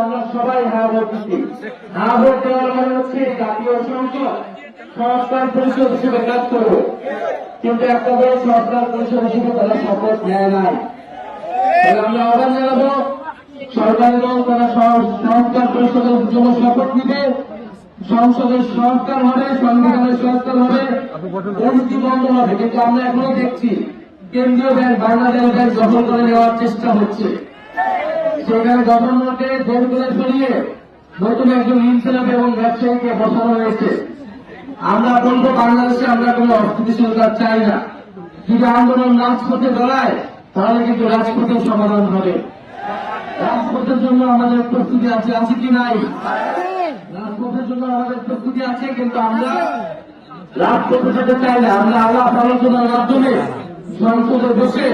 আমরা সবাই হ্যাঁ বলতেছি। হ্যাঁ ভোট দেওয়ার মানে হচ্ছে জাতীয় সংসদ সংস্কার পরিষদ হিসেবে কাজ করবো, কিন্তু একটা বড় সংস্কার পরিষদ হিসেবে তারা শপথ নেয় নাই। আমি আহ্বান জানাবো সরকারি দল তারা সংস্কার পরিষদের জন্য শপথ নিবে, সংসদের সংস্কার হবে, সংবিধানের সংস্কার হবে, দুর্নীতি বন্ধ হবে। কিন্তু আমরা এখনো দেখছি কেন্দ্রীয় ব্যাংক বাংলাদেশ ব্যাংক দখল করে নেওয়ার চেষ্টা হচ্ছে। সেখানে গভর্নরকে জোর করে সরিয়ে নতুন একজন ইনসাফ এবং ব্যবসায়ীকে বসানো হয়েছে। আমরা বলবো বাংলাদেশে আমরা কোন অস্থিতিশীলতা চাই না। যদি আন্দোলন রাজপথে দাঁড়ায় তাহলে কিন্তু রাজপথের সমাধান হবে। রাজপথের জন্য আমাদের প্রস্তুতি আছে কি নাই? রাজপথের জন্য আমাদের প্রস্তুতি আছে, কিন্তু আমরা রাজপথে যেতে চাই না। আমরা আলাপ আলোচনার মাধ্যমে সংসদে বসে